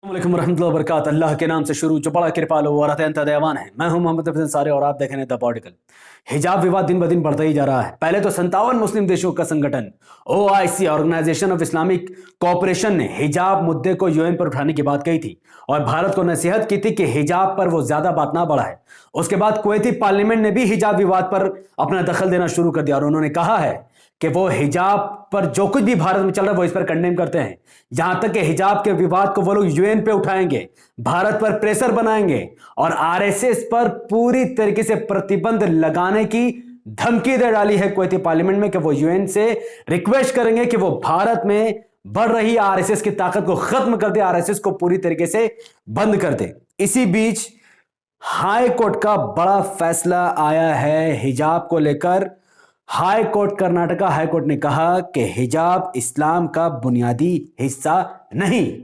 अस्सलाम वालेकुम रहमतुल्लाहि व बरकातहू। अल्लाह के नाम से शुरू जो बड़ा कृपालु और अत्यंत दयावान है। मैं हूं मोहम्मद हफीज अंसारी और आप देख रहे हैं द पॉलिटिकल। हिजाब विवाद दिन ब दिन बढ़ता ही जा रहा है। पहले तो 57 मुस्लिम देशों का संगठन OIC organisation of Islamic cooperation ने हिजाब मुद्दे को UN पर उठाने की बात कही थी और भारत को नसीहत की थी कि हिजाब पर वो ज्यादा बात ना बढ़ाए। उसके बाद कुवैती पार्लियामेंट ने भी हिजाब विवाद पर अपना दखल देना शुरू कर दिया और उन्होंने कहा है कि वो हिजाब पर जो कुछ भी भारत में चल रहा है वो इस पर कंडेम करते हैं। यहां तक कि हिजाब के विवाद को वो लोग UN पे उठाएंगे, भारत पर प्रेशर बनाएंगे और RSS पर पूरी तरीके से प्रतिबंध लगाने की धमकी दे डाली है कुवैती पार्लियामेंट में कि वो UN से रिक्वेस्ट करेंगे कि वो भारत में बढ़ रही RSS की ताकत को खत्म कर दे, RSS को पूरी तरीके से बंद कर दे। इसी बीच हाई कोर्ट का बड़ा फैसला आया है हिजाब को लेकर। High court, Karnataka high court ने कहा कि हिजाब इस्लाम का बुनियादी हिस्सा नहीं।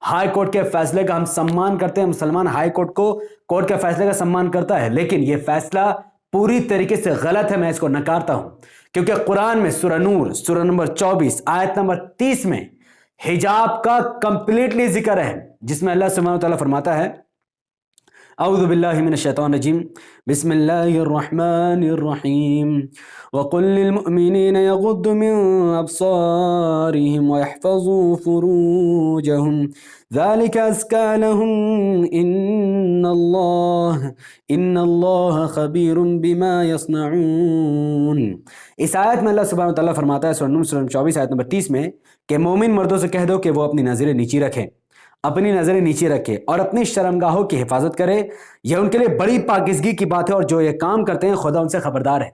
हाई कोर्ट के फैसले का हम सम्मान करते हैं, मुसलमान हाई कोर्ट को, कोर्ट के फैसले का सम्मान करता है, लेकिन यह फैसला पूरी तरीके से गलत है। मैं इसको नकारता हूं क्योंकि कुरान में सूरह नूर सूरह नंबर 24 आयत नंबर 30 में हिजाब का कंप्लीटली जिक्र है, जिसमें अल्लाह सुब्हानहू व तआला फरमाता है, औज़ु बिल्लाहि मिनश शैतानिर रजीम, बिस्मिल्लाहिर रहमानिर रहीम, वक़ुल लिल मुमिनीना यग़ुद्दू मिन अब्सारिहिम व यहफ़ज़ू फ़ुरूजहुम ज़ालिका अज़्का लहुम इन्नल्लाह ख़बीरुम बिमा यस्नऊन। इस आयत में अल्लाह सुब्हानहू व तआला फरमाता है सूरह नूर सूरह 24 आयत नंबर 30 में कि मोमिन मर्दों से कह दो कि वो अपनी नज़रें नीची रखें, अपनी नजरें नीचे रखे और अपनी शर्मगाहों की हिफाजत करे। यह उनके लिए बड़ी पाकिज़गी की बात है और जो ये काम करते हैं खुदा उनसे खबरदार है।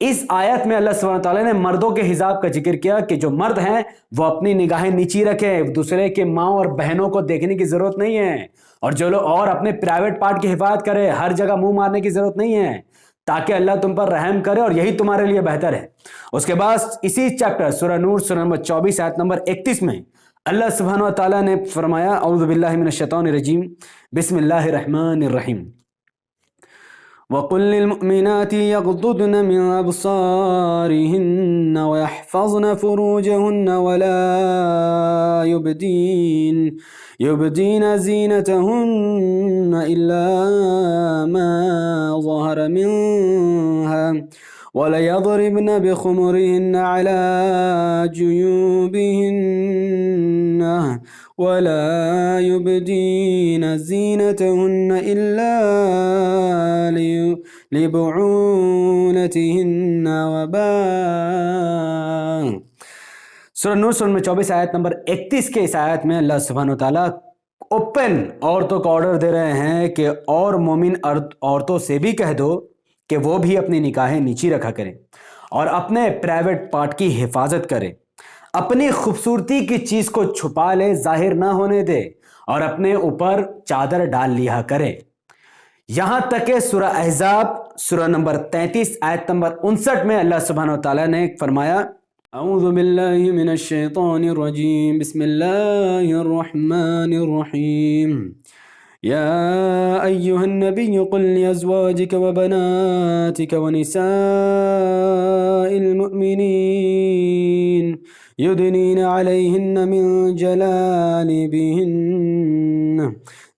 इस आयत में अल्लाह सुब्हानहू व तआला ने मर्दों के हिजाब का जिक्र किया कि जो मर्द हैं वो अपनी निगाहें नीची रखें, दूसरे के माँ और बहनों को देखने की जरूरत नहीं है, और जो लोग और अपने प्राइवेट पार्ट की हिफाजत करे, हर जगह मुंह मारने की जरूरत नहीं है, ताकि अल्लाह तुम पर रहम करे और यही तुम्हारे लिए बेहतर है। उसके बाद इसी चैप्टर सूरह नूर सूरह नंबर 24 आयत नंबर 31 में अल्लाह सुब्हानहू व तआला ने फरमाया, औज़ु बिल्लाहि मिनश शैतानिर रजीम, बिस्मिल्लाहिर रहमानिर रहीम, वक़ुल लिल मुमिनाति यग़ुद्दुन मिन अब्सारिहिन्न व यहफ़ज़न फ़ुरूजहुन्न व ला युबदीन ज़ीनतहुन्न इल्ला मा ज़हरा मिन्हा वलयज़रिबन बिख़ुमुरिहिन्न अला जुयूबिहिन्न वला युबदीन ज़ीनतहुन्न इल्ला लिबुऊलतिहिन्न सूरह नूर सूरह 24 आयत नंबर 31 के इस आयत में अल्लाह सुब्हानहू व तआला ओपन औरतों को ऑर्डर दे रहे हैं कि और मोमिन औरतों से भी कह दो कि वो भी अपनी निगाहें नीची रखा करें और अपने प्राइवेट पार्ट की हिफाजत करें, अपनी खूबसूरती की चीज को छुपा ले, जाहिर ना होने दे और अपने ऊपर चादर डाल लिया करें। यहां तक के सूरह अहज़ाब सूरह नंबर 33 आयत नंबर 59 में अल्लाह सुब्हानहू व तआला ने फरमाया, औज़ु बिल्लाहि मिनश शैतानिर रजीम, बिस्मिल्लाहिर रहमानिर रहीम, या अय्युहन नबिय्यु कुल लिअज़वाजिक व बनातिक व निसाइल मुमिनीन युदनीना अलैहिन्न मिन जलालिबिहिन्न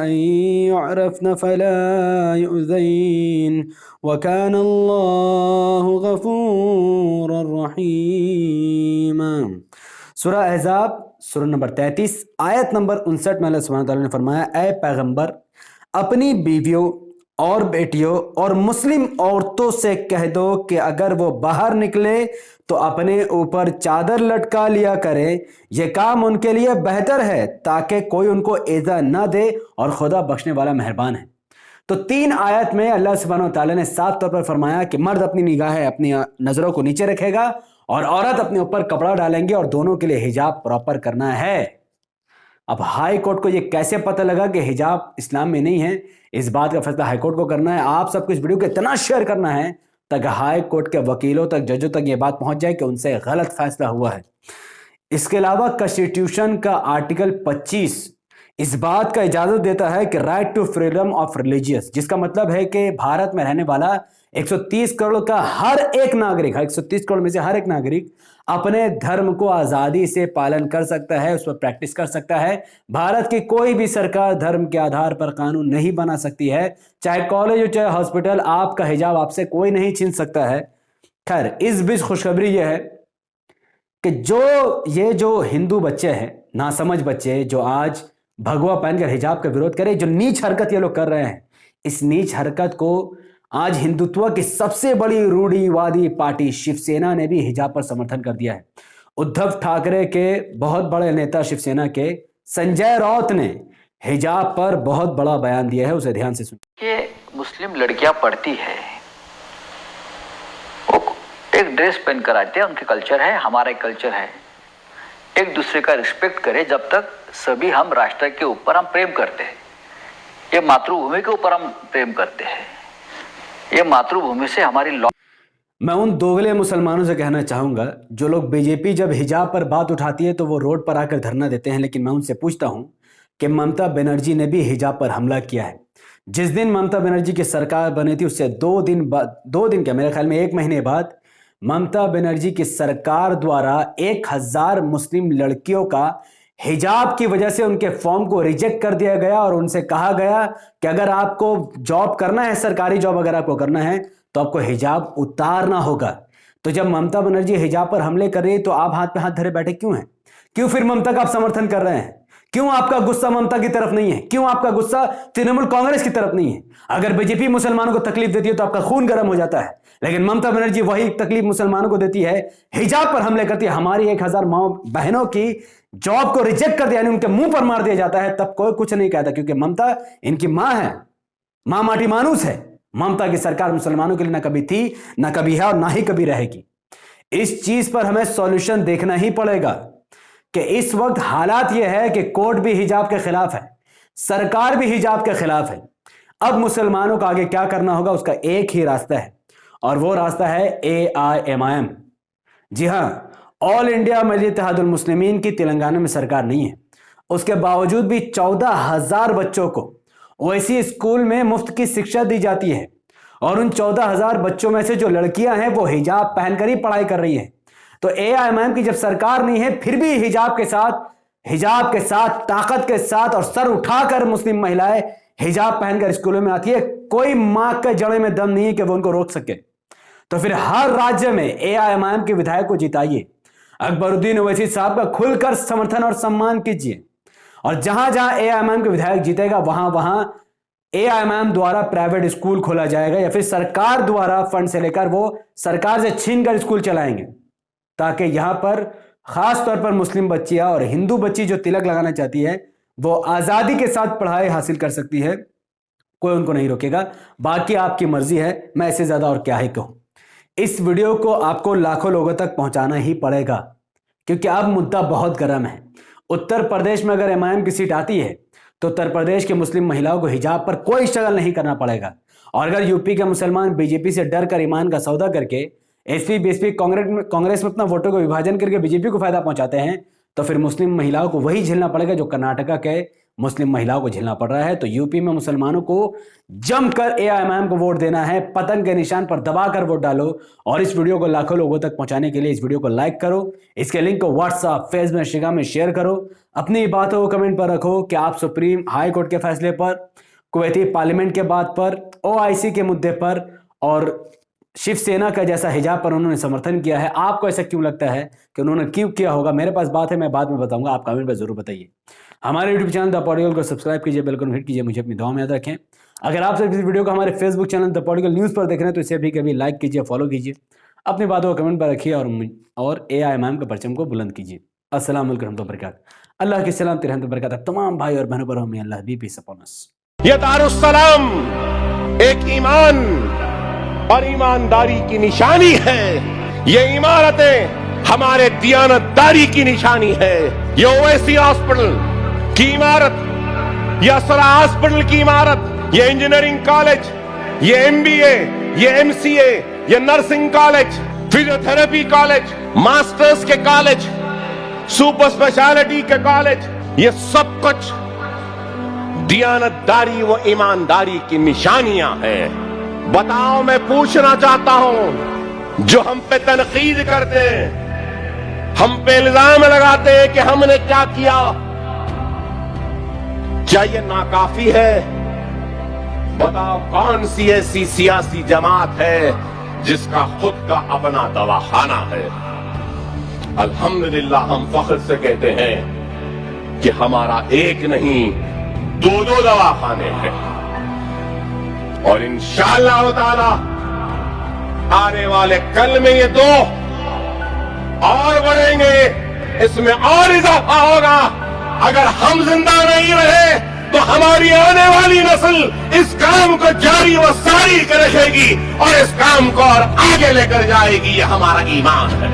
अन युअरफ़न फला युज़ैन वकान अल्लाहु गफ़ूरर रहीम। सूरह अहज़ाब सूरह नंबर 33 आयत नंबर 59 में अल्लाह सुब्हानहू व तआला ने फरमाया, ऐ पैगंबर अपनी बीवियों और बेटियों और मुस्लिम औरतों से कह दो कि अगर वो बाहर निकले तो अपने ऊपर चादर लटका लिया करें, यह काम उनके लिए बेहतर है ताकि कोई उनको एज़ा ना दे और खुदा बख्शने वाला मेहरबान है। तो 3 आयत में अल्लाह सुब्हानहू व तआला ने साफ तौर पर फरमाया कि मर्द अपनी निगाहें, अपनी नजरों को नीचे रखेगा और औरत अपने ऊपर कपड़ा डालेंगे और दोनों के लिए हिजाब प्रॉपर करना है। अब हाई कोर्ट को यह कैसे पता लगा कि हिजाब इस्लाम में नहीं है? इस बात का फैसला हाई कोर्ट को करना है। आप सबको इस वीडियो को इतना शेयर करना है ताकि हाई कोर्ट के वकीलों तक, जजों तक यह बात पहुंच जाए कि उनसे गलत फैसला हुआ है। इसके अलावा कॉन्स्टिट्यूशन का आर्टिकल 25 इस बात का इजाजत देता है कि right to freedom of religious, जिसका मतलब है कि भारत में रहने वाला 130 करोड़ का हर एक नागरिक, 130 करोड़ में से हर एक नागरिक अपने धर्म को आजादी से पालन कर सकता है, उस पर प्रैक्टिस कर सकता है। भारत की कोई भी सरकार धर्म के आधार पर कानून नहीं बना सकती है, चाहे कॉलेज हो चाहे हॉस्पिटल, आपका हिजाब आपसे कोई नहीं छीन सकता है। खैर, इस बीच खुशखबरी यह है कि जो हिंदू बच्चे हैं, नासमझ बच्चे, जो आज भगवा पहनकर हिजाब का विरोध करें, जो नीच हरकत ये लोग कर रहे हैं, इस नीच हरकत को आज हिंदुत्व की सबसे बड़ी रूढ़िवादी पार्टी शिवसेना ने भी हिजाब पर समर्थन कर दिया है। उद्धव ठाकरे के बहुत बड़े नेता शिवसेना के संजय राउत ने हिजाब पर बहुत बड़ा बयान दिया है, उसे ध्यान से सुनिए। ये मुस्लिम लड़कियां पढ़ती है, वो एक ड्रेस पहन कर आते हैं, उनके कल्चर है, हमारा एक कल्चर है, एक दूसरे का रिस्पेक्ट करें। जब तक सभी हम राष्ट्र के ऊपर हम प्रेम करते हैं, ये मातृभूमि के ऊपर हम प्रेम करते हैं, ये मातृभूमि से हमारी मैं उन दोगले मुसलमानों से कहना चाहूंगा जो लोग बीजेपी जब हिजाब पर बात उठाती है तो वो रोड पर आकर धरना देते हैं, लेकिन मैं उनसे पूछता हूं कि ममता बनर्जी ने भी हिजाब पर हमला किया है। जिस दिन ममता बनर्जी की सरकार बनी थी उससे 2 दिन क्या, मेरे ख्याल में 1 महीने बाद ममता बनर्जी की सरकार द्वारा 1000 मुस्लिम लड़कियों का हिजाब की वजह से उनके फॉर्म को रिजेक्ट कर दिया गया और उनसे कहा गया कि अगर आपको जॉब करना है, सरकारी जॉब अगर आपको करना है तो आपको हिजाब उतारना होगा। तो जब ममता बनर्जी हिजाब पर हमले कर रही है तो आप हाथ पे हाथ धरे बैठे क्यों हैं? क्यों फिर ममता का आप समर्थन कर रहे हैं? क्यों आपका गुस्सा ममता की तरफ नहीं है? क्यों आपका गुस्सा तृणमूल कांग्रेस की तरफ नहीं है? अगर बीजेपी मुसलमानों को तकलीफ देती है तो आपका खून गर्म हो जाता है, लेकिन ममता बनर्जी वही तकलीफ मुसलमानों को देती है, हिजाब पर हमले करती है, हमारी 1000 माँ बहनों की जॉब को रिजेक्ट कर दिया, यानी उनके मुंह पर मार दिया जाता है, तब कोई कुछ नहीं कहता, क्योंकि ममता इनकी मां है, मां माटी मानुस है। ममता की सरकार मुसलमानों के लिए ना कभी थी, ना कभी है और ना ही कभी रहेगी। इस चीज पर हमें सॉल्यूशन देखना ही पड़ेगा कि इस वक्त हालात यह है कि कोर्ट भी हिजाब के खिलाफ है, सरकार भी हिजाब के खिलाफ है। अब मुसलमानों को आगे क्या करना होगा, उसका एक ही रास्ता है और वो रास्ता है AIMIM। जी हां, ऑल इंडिया मजलिस इत्तेहादुल मुस्लिमीन की तेलंगाना में सरकार नहीं है, उसके बावजूद भी 14,000 बच्चों को ओवैसी स्कूल में मुफ्त की शिक्षा दी जाती है और उन 14,000 बच्चों में से जो लड़कियां हैं वो हिजाब पहनकर ही पढ़ाई कर रही हैं। तो AIMIM की जब सरकार नहीं है फिर भी हिजाब के साथ ताकत के साथ और सर उठाकर मुस्लिम महिलाएं हिजाब पहनकर स्कूलों में आती है। कोई मां के जड़े में दम नहीं है कि वो उनको रोक सके। तो फिर हर राज्य में AIMIM के विधायक को जिताइए, अकबरुद्दीन ओवैसी साहब का खुलकर समर्थन और सम्मान कीजिए, और जहां जहां AIMIM के विधायक जीतेगा वहां वहां AIMIM द्वारा प्राइवेट स्कूल खोला जाएगा या फिर सरकार द्वारा फंड से लेकर वो सरकार से छीनकर स्कूल चलाएंगे, ताकि यहां पर खास तौर पर मुस्लिम बच्चियां और हिंदू बच्ची जो तिलक लगाना चाहती है वो आजादी के साथ पढ़ाई हासिल कर सकती है, कोई उनको नहीं रोकेगा। बाकी आपकी मर्जी है, मैं इससे ज्यादा और क्या ही कहूं। इस वीडियो को आपको लाखों लोगों तक पहुंचाना ही पड़ेगा, क्योंकि अब मुद्दा बहुत गर्म है। उत्तर प्रदेश में अगर AIMIM की सीट आती है तो उत्तर प्रदेश के मुस्लिम महिलाओं को हिजाब पर कोई स्ट्रगल नहीं करना पड़ेगा, और अगर यूपी के मुसलमान बीजेपी से डर कर ईमान का सौदा करके SP BSP कांग्रेस में अपना वोटों को विभाजन करके बीजेपी को फायदा पहुंचाते हैं तो फिर मुस्लिम महिलाओं को वही झेलना पड़ेगा जो कर्नाटका के मुस्लिम महिलाओं को झेलना पड़ रहा है। तो यूपी में मुसलमानों को जमकर AIMIM को वोट देना है, पतन के निशान पर दबाकर वोट डालो। और इस वीडियो को लाखों लोगों तक पहुंचाने के लिए इस वीडियो को लाइक करो, इसके लिंक को व्हाट्सएप, फेसबुक, इंस्टाग्राम में शेयर करो, अपनी बातों को कमेंट पर रखो कि आप सुप्रीम हाई कोर्ट के फैसले पर, कुवैती पार्लियामेंट के बात पर, OIC के मुद्दे पर और शिवसेना का जैसा हिजाब पर उन्होंने समर्थन किया है, आपको ऐसा क्यों लगता है कि उन्होंने क्यों किया होगा? मेरे पास बात है, मैं बाद में बताऊंगा, आप कमेंट पर जरूर बताइए। हमारे यूट्यूब चैनल द पॉलिटिकल को सब्सक्राइब कीजिए, बेल आइकन हिट कीजिए, मुझे अपनी दुआ में याद रखें। अगर आप सब इस वीडियो को हमारे Facebook channel the political news पर देख रहे हैं तो इसे भी कभी लाइक कीजिए, फॉलो कीजिए, अपनी बातों को कमेंट पर रखिए और AIMIM के परचम को बुलंद कीजिए। अस्सलाम वालेकुम व बरकात। अल्लाह की सलाम रहमत व बरकत तमाम भाई और बहनों पर हो, अल्लाह बी पीस अपॉन अस। ये दारुस्सलाम एक ईमान और ईमानदारी की निशानी है। ये इमारतें हमारे दियानतदारी की निशानी है। ये ओवैसी हॉस्पिटल की इमारत, ये असरा हॉस्पिटल की इमारत, ये इंजीनियरिंग कॉलेज, ये MBA, ये MCA, ये nursing college, physiotherapy college, masters के कॉलेज, सुपर स्पेशलिटी के कॉलेज, ये सब कुछ दियानतदारी व ईमानदारी की निशानियां हैं। बताओ, मैं पूछना चाहता हूं, जो हम पे तनकीद करते हैं, हम पे इल्जाम लगाते हैं कि हमने क्या किया, क्या ये नाकाफी है? बताओ, कौन सी ऐसी सियासी जमात है जिसका खुद का अपना दवाखाना है? अल्हम्दुलिल्लाह हम फख्र से कहते हैं कि हमारा एक नहीं 2-2 दवाखाने हैं, और इंशाअल्लाह ताला आने वाले कल में ये 2 और बढ़ेंगे, इसमें और इजाफा होगा। अगर हम जिंदा नहीं रहे तो हमारी आने वाली नस्ल इस काम को जारी व सारी कर रखेगी और इस काम को और आगे लेकर जाएगी। ये हमारा ईमान है।